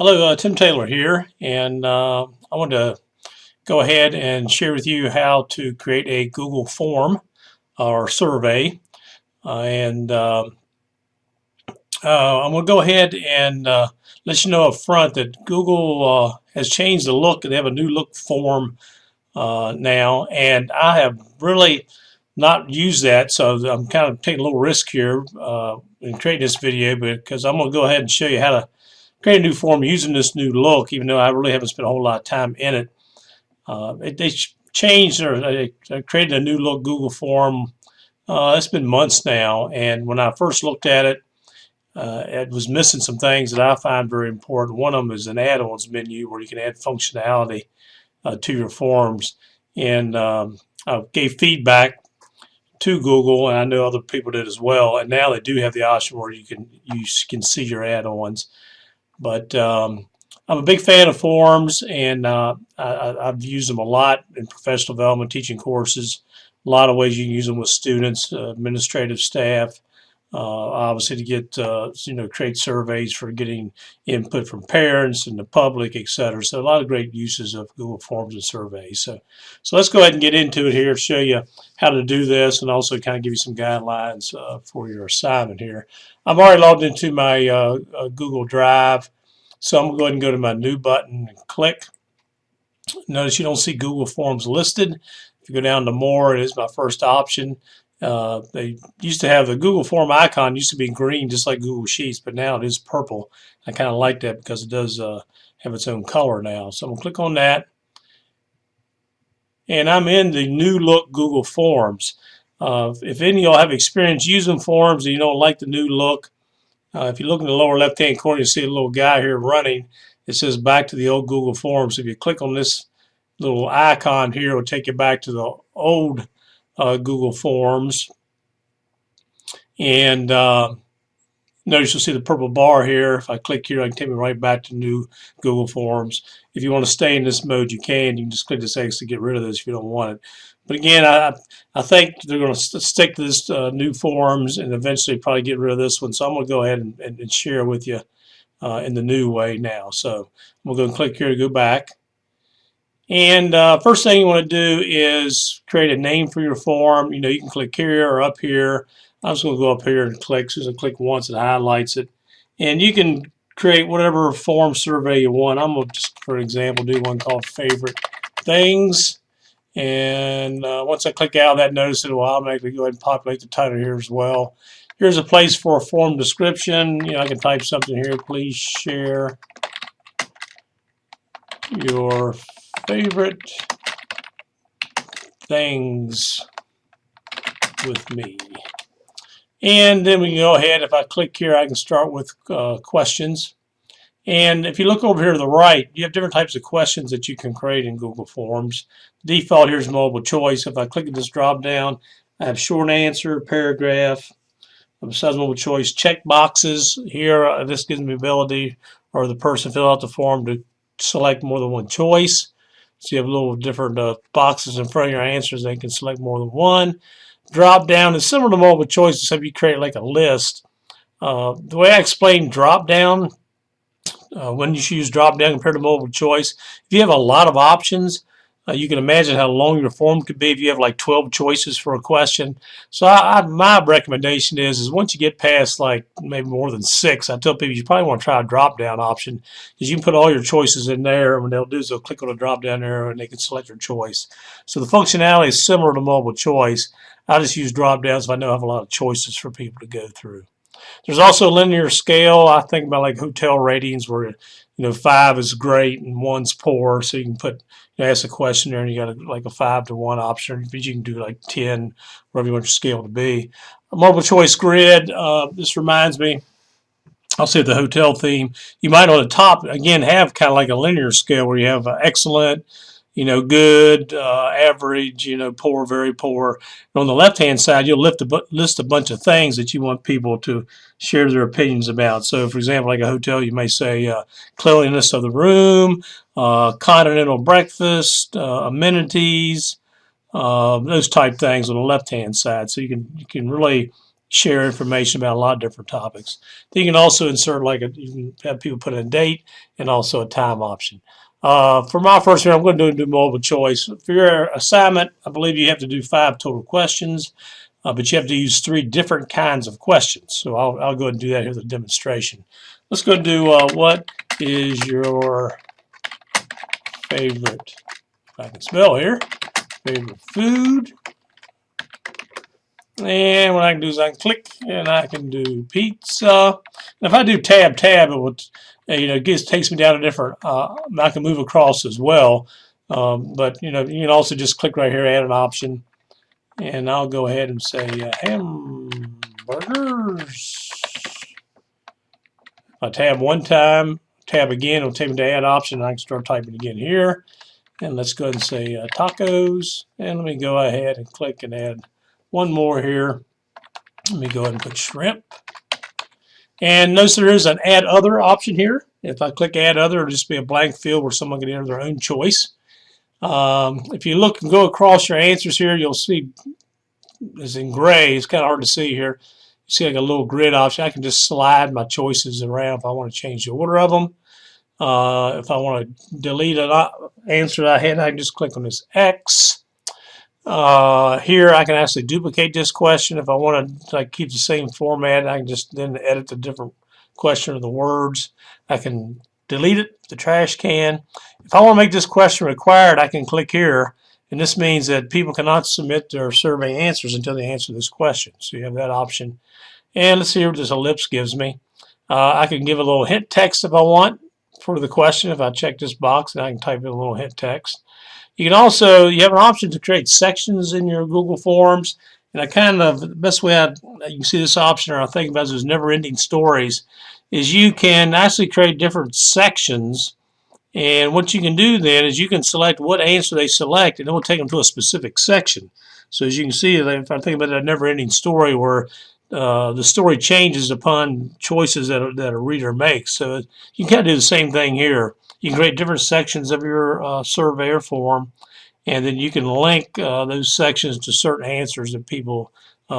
Hello, Tim Taylor here, and I want to go ahead and share with you how to create a Google form or survey. And I'm going to go ahead and let you know up front that Google has changed the look. They have a new look form now, and I have really not used that, so I'm kind of taking a little risk here in creating this video, because I'm going to go ahead and show you how to create a new form using this new look, even though I really haven't spent a whole lot of time in it. They changed, or they created a new look Google form. It's been months now, and when I first looked at it, it was missing some things that I find very important. One of them is an add-ons menu where you can add functionality to your forms. And I gave feedback to Google, and I know other people did as well. And now they do have the option where you can see your add-ons. But I'm a big fan of forms, and I've used them a lot in professional development, teaching courses. A lot of ways you can use them with students, administrative staff, obviously to get create surveys for getting input from parents and the public, etc. So a lot of great uses of Google Forms and surveys. So let's go ahead and get into it here, show you how to do this, and also kind of give you some guidelines for your assignment here. I'm already logged into my Google Drive, so I'm going to go ahead and go to my New button and click. Notice you don't see Google Forms listed. If you go down to More, it is my first option. They used to have the Google Form icon used to be green, just like Google Sheets, but now it is purple. I kind of like that because it does have its own color now. So I'm going to click on that. And I'm in the new look Google Forms. If any of y'all have experience using forms and you don't like the new look, if you look in the lower left-hand corner, you see a little guy here running. It says back to the old Google Forms. If you click on this little icon here, it will take you back to the old Google Forms. And notice you'll see the purple bar here. If I click here, I can take me right back to new Google Forms. If you want to stay in this mode, you can. You can just click this X to get rid of this if you don't want it. But again, I think they're going to stick to this new forms and eventually probably get rid of this one. So I'm going to go ahead and share with you in the new way now. So I'm going to go and click here to go back. And first thing you want to do is create a name for your form. You can click here or up here. I'm just going to go up here and click. So I click once, it highlights it. And you can create whatever form survey you want. I'm going to just, for example, do one called Favorite Things. And once I click out of that, notice it will automatically go ahead and populate the title here as well. Here's a place for a form description. I can type something here. Please share your favorite things with me. And then we can go ahead. If I click here, I can start with questions. And if you look over here to the right, you have different types of questions that you can create in Google Forms. Default here is multiple choice. If I click at this drop down, I have short answer, paragraph. Besides multiple choice, check boxes. Here, this gives me the ability, or the person fill out the form, to select more than one choice. So you have little different boxes in front of your answers. They can select more than one. Drop down is similar to multiple choice, except you create like a list. The way I explain drop down, when you use drop down compared to multiple choice, if you have a lot of options, you can imagine how long your form could be if you have like 12 choices for a question. So my recommendation is once you get past like maybe more than 6, I tell people you probably want to try a drop down option, because you can put all your choices in there, and what they'll do is they'll click on the drop down arrow and they can select your choice. So the functionality is similar to multiple choice. I just use drop downs if I know I have a lot of choices for people to go through. There's also a linear scale. I think about like hotel ratings where 5 is great and 1's poor. So you can put ask a question there and you got like a 5 to 1 option, but you can do like 10, whatever you want your scale to be. A multiple choice grid. This reminds me, I'll say the hotel theme. You might on the top again have kind of like a linear scale where you have excellent, good, average, poor, very poor. And on the left-hand side, you'll list a bunch of things that you want people to share their opinions about. So, for example, like a hotel, you may say cleanliness of the room, continental breakfast, amenities, those type things on the left-hand side. So you can really share information about a lot of different topics. Then you can also insert you can have people put in a date and also a time option. For my first year, I'm going to do multiple choice. For your assignment, I believe you have to do 5 total questions, but you have to use 3 different kinds of questions. So I'll go ahead and do that here with a demonstration. Let's go and do what is your favorite, if I can spell here, favorite food. And what I can do is I can click and I can do pizza. And if I do tab, it will, takes me down a different, I can move across as well. But you can also just click right here, add an option. And I'll go ahead and say hamburgers. If I tab one time, tab again, it'll take me to add option. I can start typing again here. And let's go ahead and say tacos. And let me go ahead and click and add one more here. Let me go ahead and put shrimp. And notice there is an add other option here. If I click add other, it'll just be a blank field where someone can enter their own choice. If you look and go across your answers here, you'll see it's in gray. It's kind of hard to see here. You see like a little grid option. I can just slide my choices around if I want to change the order of them. If I want to delete an answer that I had, I can just click on this X. Here I can actually duplicate this question. If I want to keep the same format, I can just then edit the different question or the words. I can delete it, the trash can. If I want to make this question required, I can click here, and this means that people cannot submit their survey answers until they answer this question. So you have that option. And let's see what this ellipse gives me. I can give a little hint text if I want for the question. If I check this box, and I can type in a little hint text. You can also, you have an option to create sections in your Google Forms. And the best way you can see this option, or I think about is never-ending stories, is you can actually create different sections. And what you can do then is you can select what answer they select, and it will take them to a specific section. So as you can see, if I think about a never-ending story where the story changes upon choices that a reader makes. So you can kind of do the same thing here. You can create different sections of your survey or form, and then you can link those sections to certain answers that people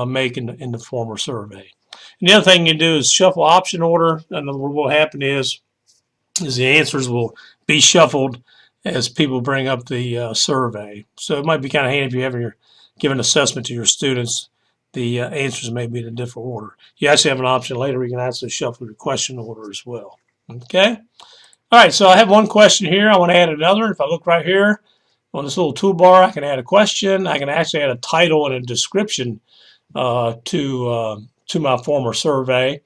make in the form or survey. And the other thing you can do is shuffle option order. In other words, what will happen is the answers will be shuffled as people bring up the survey. So it might be kind of handy if you're giving assessment to your students. The answers may be in a different order. You actually have an option later where you can actually shuffle your question order as well. Okay? All right, so I have one question here. I want to add another. If I look right here on this little toolbar, I can add a question. I can actually add a title and a description to my former survey.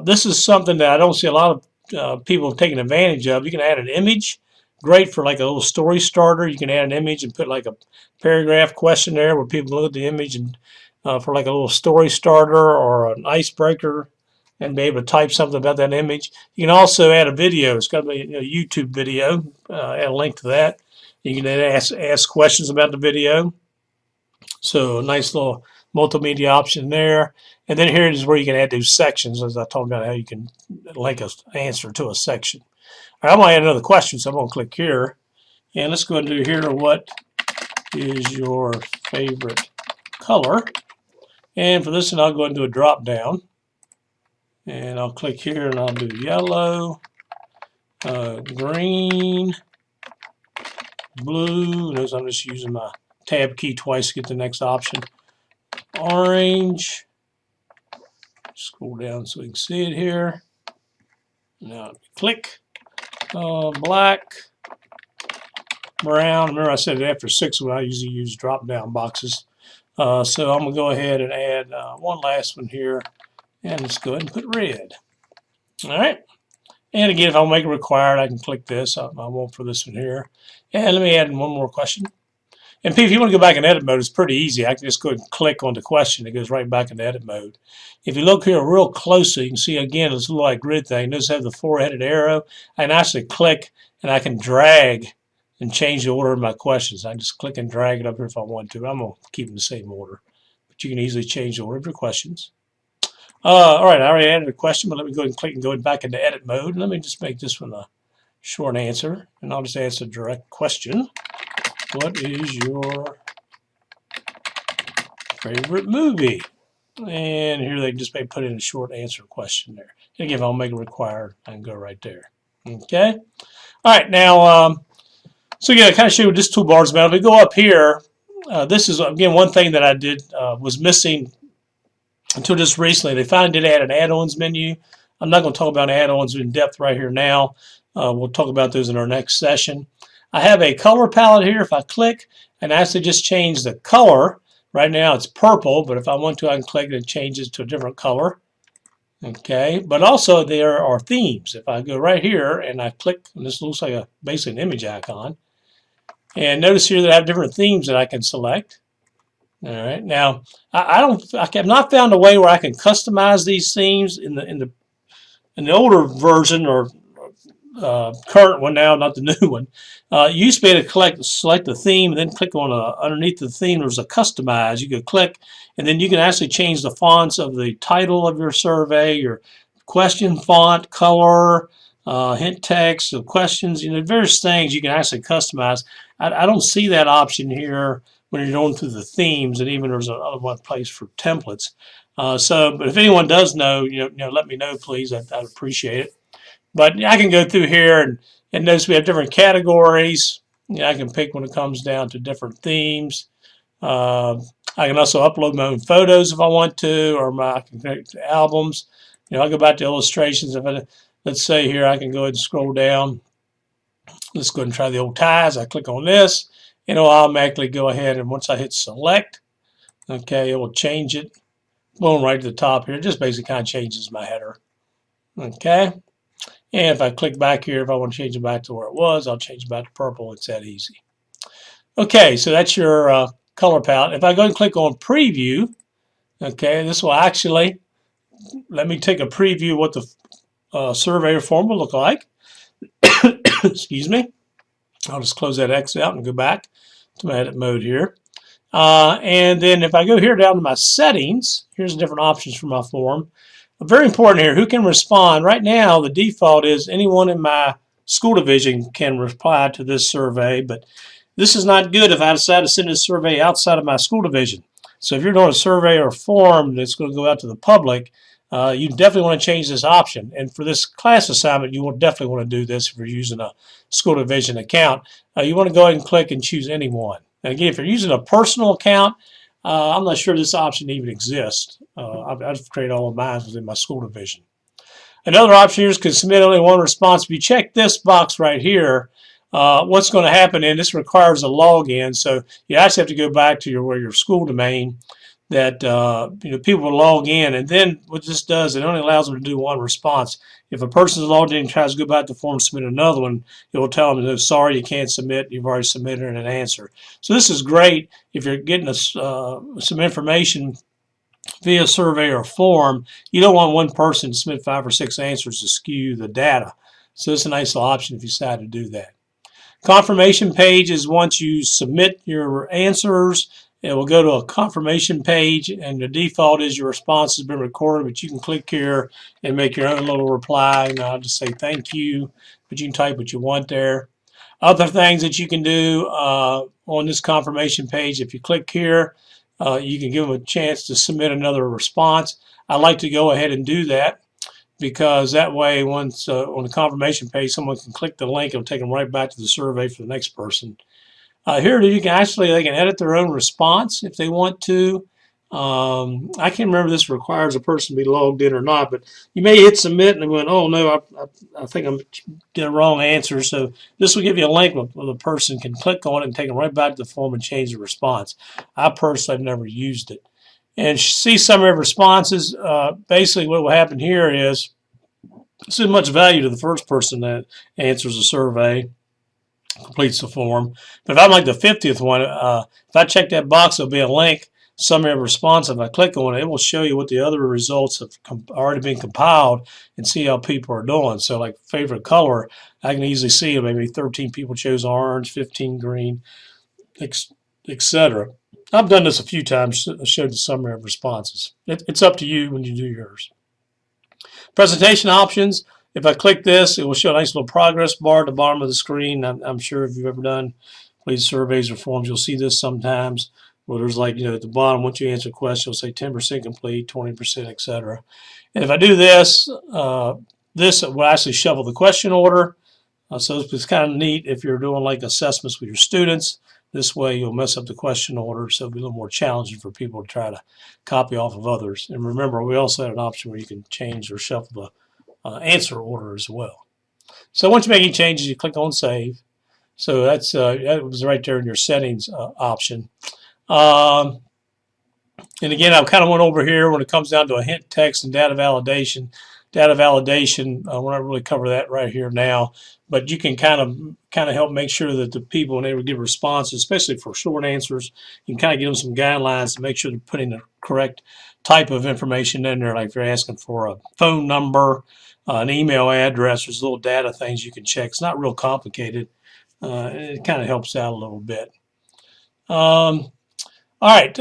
This is something that I don't see a lot of people taking advantage of. You can add an image. Great for like a little story starter. You can add an image and put like a paragraph question there where people look at the image and for like a little story starter or an icebreaker and be able to type something about that image. You can also add a video. It's got to be a YouTube video. Add a link to that. You can then ask questions about the video. So a nice little multimedia option there. And then here is where you can add those sections, as I talked about how you can link an answer to a section. All right, I'm going to add another question, so I'm going to click here. And let's go and do here, what is your favorite color? And for this one, I'll go and do a drop down. And I'll click here and I'll do yellow, green, blue. Notice I'm just using my tab key twice to get the next option. Orange. Scroll down so we can see it here. Now click. Black, brown. Remember I said after 6 when I usually use drop down boxes. So I'm going to go ahead and add one last one here. And let's go ahead and put red. All right. And again, if I make it required, I can click this. I won't for this one here. And let me add in one more question. And if you want to go back in edit mode, it's pretty easy. I can just go ahead and click on the question. It goes right back into edit mode. If you look here real closely, you can see again this little like grid thing. Notice I have the 4-headed arrow. I can actually click and I can drag and change the order of my questions. I can just click and drag it up here if I want to. I'm going to keep them in the same order. But you can easily change the order of your questions. All right, I already added a question, but let me go ahead and click and go back into edit mode. Let me just make this one a short answer, and I'll just answer a direct question. What is your favorite movie? And here they just may put in a short answer question there. And again, if I'll make it required, I can go right there. Okay. All right. Now, so yeah, I kind of show you this toolbars about. If we go up here, this is again one thing that I did was missing until just recently. They finally did add an add-ons menu. I'm not going to talk about add-ons in depth right here now. We'll talk about those in our next session. I have a color palette here. If I click and actually just change the color, right now it's purple, but if I want to, I can click and it changes to a different color. Okay, but also there are themes. If I go right here and I click, and this looks like basically an image icon, and notice here that I have different themes that I can select. All right, now I have not found a way where I can customize these themes in the older version or current one now, not the new one. You used to be able to select the theme and then click on underneath the theme. There's a customize. You could click, and then you can actually change the fonts of the title of your survey, your question font, color, hint text, the questions. Various things you can actually customize. I don't see that option here when you're going through the themes, and even there's another one place for templates. But if anyone does know, let me know, please. I'd appreciate it. But I can go through here and notice we have different categories. I can pick when it comes down to different themes. I can also upload my own photos if I want to, or I can connect to albums. I'll go back to illustrations. Let's say here I can go ahead and scroll down. Let's go ahead and try the old ties. I click on this, and it'll automatically go ahead, and once I hit select, okay, it will change it. Boom, right to the top here. It just basically kind of changes my header. Okay. And if I click back here, if I want to change it back to where it was, I'll change it back to purple. It's that easy. Okay, so that's your color palette. If I go and click on preview, okay, this will actually let me take a preview of what the survey form will look like. Excuse me. I'll just close that X out and go back to my edit mode here. And then if I go here down to my settings, here's the different options for my form. Very important here, who can respond? Right now, the default is anyone in my school division can reply to this survey, but this is not good if I decide to send a survey outside of my school division. So if you're doing a survey or form that's going to go out to the public, you definitely want to change this option. And for this class assignment, you will definitely want to do this if you're using a school division account. You want to go ahead and click and choose anyone. And again, if you're using a personal account, I'm not sure this option even exists. I've created all of mine within my school division. Another option here is can submit only one response. If you check this box right here, what's going to happen, and this requires a login, so you actually have to go back to your school domain that people will log in, and then what this does, it only allows them to do one response. If a person's logged in and tries to go back to the form and submit another one, it will tell them, no, sorry, you can't submit, you've already submitted an answer. So this is great if you're getting some information via survey or form. You don't want one person to submit 5 or 6 answers to skew the data. So it's a nice little option if you decide to do that. Confirmation page is once you submit your answers, it will go to a confirmation page, and the default is your response has been recorded, but you can click here and make your own little reply, and I'll just say thank you, but you can type what you want there. Other things that you can do on this confirmation page, if you click here, you can give them a chance to submit another response. I like to go ahead and do that, because that way once on the confirmation page, someone can click the link, it'll take them right back to the survey for the next person. Here you can they can edit their own response if they want to. I can't remember if this requires a person to be logged in or not, but you may hit submit and they went, oh no, I think I did a wrong answer. So this will give you a link where the person can click on it and take them right back to the form and change the response. I personally have never used it. And see summary of responses. Basically what will happen here is it's not much value to the first person that answers a survey, completes the form. But if I'm like the 50th one, if I check that box, there'll be a link, summary of response. If I click on it, it will show you what the other results have already been compiled and see how people are doing. So like favorite color, I can easily see maybe 13 people chose orange, 15 green, etc. I've done this a few times, showed the summary of responses. It's up to you when you do yours. Presentation options. If I click this, it will show a nice little progress bar at the bottom of the screen. I'm sure if you've ever done these surveys or forms, you'll see this sometimes. Well, there's like, at the bottom, once you answer a question, it'll say 10% complete, 20%, etc. And if I do this, this will actually shuffle the question order. So it's kind of neat if you're doing like assessments with your students. This way you'll mess up the question order, so it'll be a little more challenging for people to try to copy off of others. And remember, we also had an option where you can change or shuffle the answer order as well. So once you make any changes, you click on Save. So that was right there in your settings option. And again, I kind of went over here when it comes down to a hint text and data validation. Data validation, we're not really cover that right here now, but you can kind of help make sure that the people, when they would give responses, especially for short answers, you can kind of give them some guidelines to make sure they're putting the correct type of information in there. Like if you're asking for a phone number, an email address, there's little data things you can check. It's not real complicated. It kind of helps out a little bit. All right,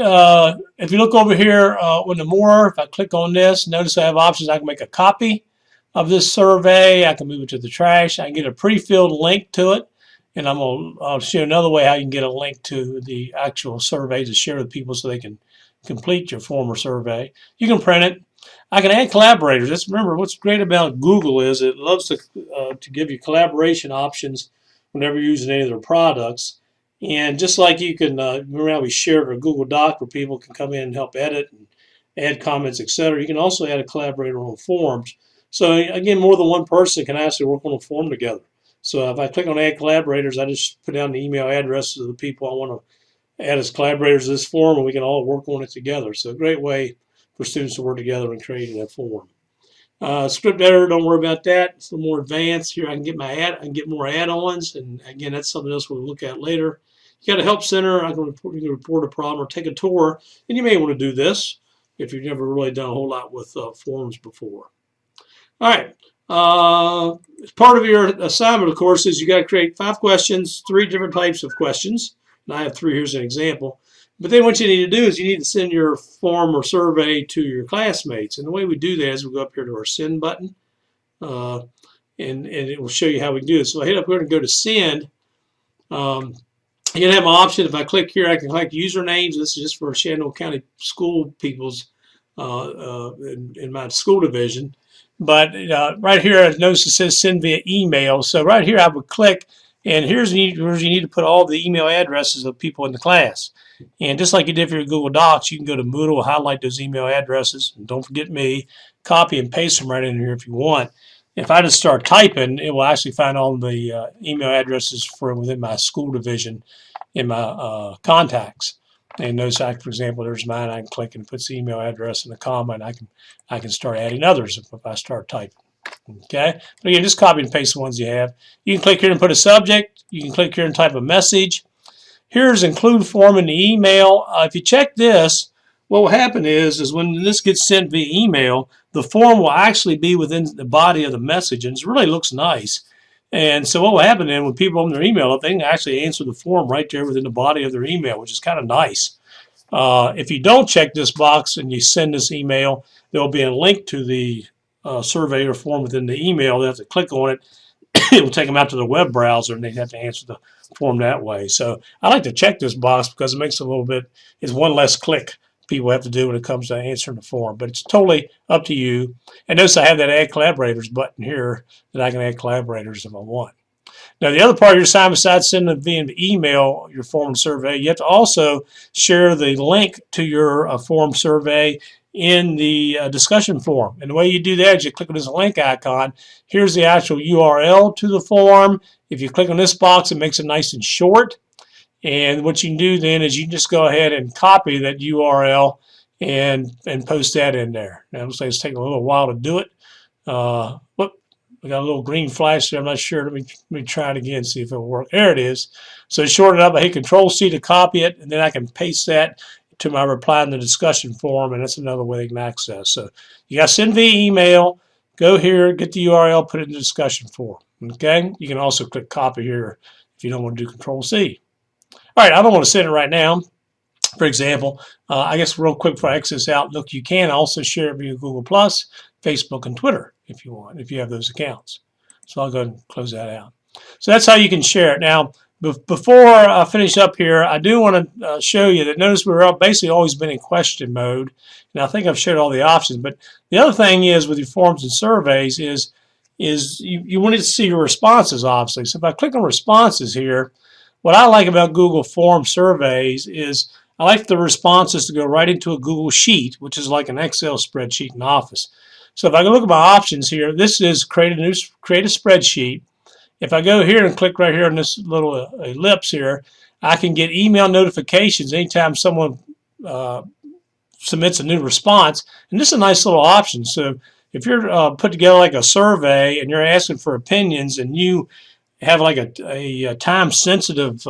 if you look over here on the more, if I click on this, notice I have options. I can make a copy of this survey. I can move it to the trash. I can get a pre-filled link to it. And I'll show you another way how you can get a link to the actual survey to share with people so they can complete your form or survey. You can print it. I can add collaborators. Just remember, what's great about Google is it loves to give you collaboration options whenever you're using any of their products. And just like you can, remember how we shared our Google Doc where people can come in and help edit and add comments, etc. You can also add a collaborator on forms. So again, more than one person can actually work on a form together. So if I click on Add Collaborators, I just put down the email addresses of the people I want to add as collaborators to this form, and we can all work on it together. So a great way for students to work together and creating a form. Script editor, don't worry about that. It's a little more advanced. Here I can get I can get more add-ons, and again, that's something else we'll look at later. You got a help center. You can report a problem or take a tour, and you may want to do this if you've never really done a whole lot with forms before. All right. Part of your assignment, of course, is you got to create 5 questions, 3 different types of questions. And I have 3 here as an example. But then what you need to do is you need to send your form or survey to your classmates. And the way we do that is we go up here to our send button, and it will show you how we do it. So I hit up here and go to send. You can have an option. If I click here, I can click usernames. This is just for Shenandoah County school people's in my school division. But right here, notice it says send via email. So right here, I would click, and here's where you need to put all the email addresses of people in the class. And just like you did for your Google Docs, you can go to Moodle, highlight those email addresses, and don't forget me, copy and paste them right in here if you want. If I just start typing, it will actually find all the email addresses for within my school division in my contacts. And notice, for example, there's mine. I can click and put the email address in the comma, and I can start adding others if I start typing. Okay, but again, just copy and paste the ones you have. You can click here and put a subject. You can click here and type a message. Here's include form in the email. If you check this, what will happen is when this gets sent via email, the form will actually be within the body of the message, and it really looks nice. And so what will happen then when people open their email up, they can actually answer the form right there within the body of their email, which is kind of nice. If you don't check this box and you send this email, there will be a link to the survey or form within the email. They have to click on it. It will take them out to the web browser, and they have to answer the form that way. So I like to check this box because it makes a little bit, it's one less click people have to do when it comes to answering the form. But it's totally up to you. And notice I have that Add Collaborators button here that I can add collaborators if I want. Now, the other part of your assignment, besides sending via email your form survey, you have to also share the link to your form survey in the discussion forum. And the way you do that is you click on this link icon. Here's the actual URL to the form. If you click on this box, it makes it nice and short. And what you can do then is you can just go ahead and copy that URL and post that in there. Now, it looks like it's taking a little while to do it. Whoop, we got a little green flash there. I'm not sure. Let me try it again, see if it'll work. There it is. So short it up. I hit Control-C to copy it, and then I can paste that to my reply in the discussion forum, and that's another way they can access. So you got to send via email. Go here, get the URL, put it in the discussion forum. Okay? You can also click copy here if you don't want to do Control-C. All right, I don't want to send it right now. For example, I guess real quick before I exit this out, look, you can also share it via Google+, Facebook, and Twitter if you want, if you have those accounts. So I'll go ahead and close that out. So that's how you can share it. Now, Before I finish up here, I do want to show you that notice we're basically always been in question mode, and I think I've showed all the options. But the other thing is with your forms and surveys is you want to see your responses, obviously. So if I click on responses here, what I like about Google Form surveys is I like the responses to go right into a Google Sheet, which is like an Excel spreadsheet in Office. So if I go look at my options here, this is create a spreadsheet. If I go here and click right here on this little ellipse here, I can get email notifications anytime someone submits a new response. And this is a nice little option. So if you're put together like a survey and you're asking for opinions and you have like a time-sensitive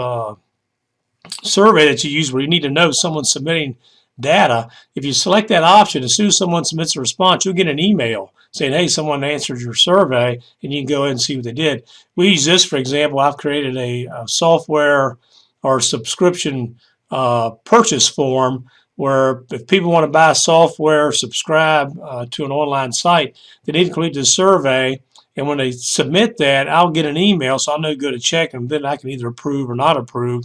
survey that you use where you need to know someone's submitting data, if you select that option, as soon as someone submits a response, you'll get an email saying, hey, someone answered your survey, and you can go ahead and see what they did. We use this, for example. I've created a software or subscription purchase form where if people want to buy software, subscribe to an online site, they need to complete this survey. And when they submit that, I'll get an email, so I'll know go to check, and then I can either approve or not approve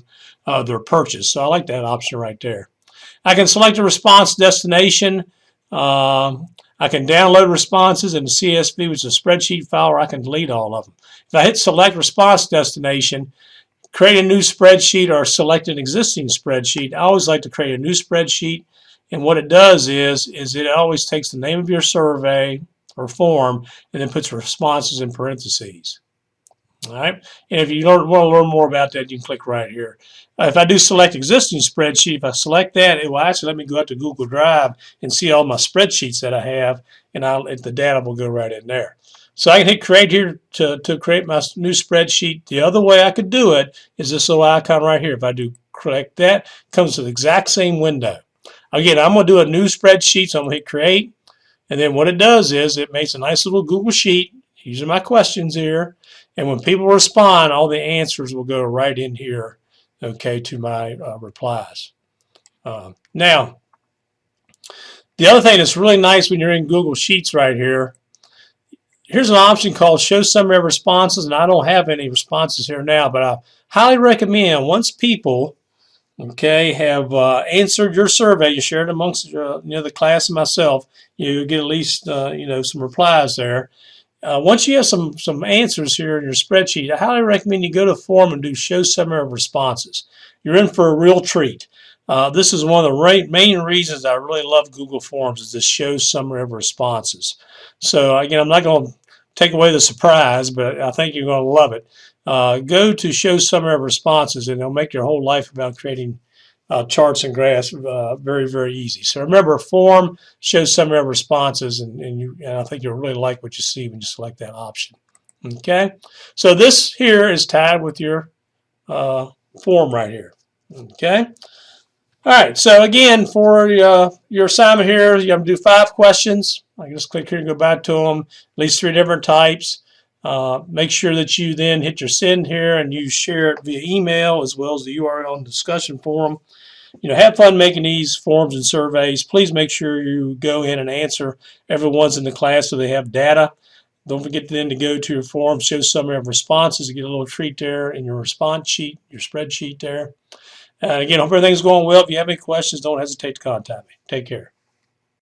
their purchase. So I like that option right there. I can select a response destination. I can download responses in the CSV, which is a spreadsheet file, or I can delete all of them. If I hit select response destination, create a new spreadsheet or select an existing spreadsheet, I always like to create a new spreadsheet. And what it does is it always takes the name of your survey or form and then puts responses in parentheses. All right. And if you want to learn more about that, you can click right here. If I do select existing spreadsheet, if I select that, it will actually let me go out to Google Drive and see all my spreadsheets that I have, and the data will go right in there. So I can hit create here to create my new spreadsheet. The other way I could do it is this little icon right here. If I do click that, it comes to the exact same window. Again, I'm going to do a new spreadsheet, so I'm going to hit create. And then what it does is it makes a nice little Google Sheet. These are my questions here. And when people respond, all the answers will go right in here, okay, to my replies. Now, the other thing that's really nice when you're in Google Sheets right here, here's an option called Show Summary of Responses, and I don't have any responses here now, but I highly recommend once people, okay, have answered your survey, you share it amongst the class and myself, you get at least some replies there. Once you have some answers here in your spreadsheet, I highly recommend you go to Form and do Show Summary of Responses. You're in for a real treat. This is one of the main reasons I really love Google Forms is this Show Summary of Responses. So again, I'm not going to take away the surprise, but I think you're going to love it. Go to Show Summary of Responses, and it'll make your whole life about creating charts and graphs very, very easy. So remember, Form shows summary of responses, and I think you'll really like what you see when you select that option. Okay, so this here is tied with your form right here. Okay, all right. So again, for your assignment here, you have to do 5 questions. I can just click here and go back to them. At least 3 different types. Make sure that you then hit your send here and you share it via email as well as the URL and discussion forum. Have fun making these forms and surveys. Please make sure you go in and answer everyone's in the class so they have data. Don't forget then to go to your form, show summary of responses, to get a little treat there in your response sheet, your spreadsheet there. Again, hope everything's going well. If you have any questions, don't hesitate to contact me. Take care.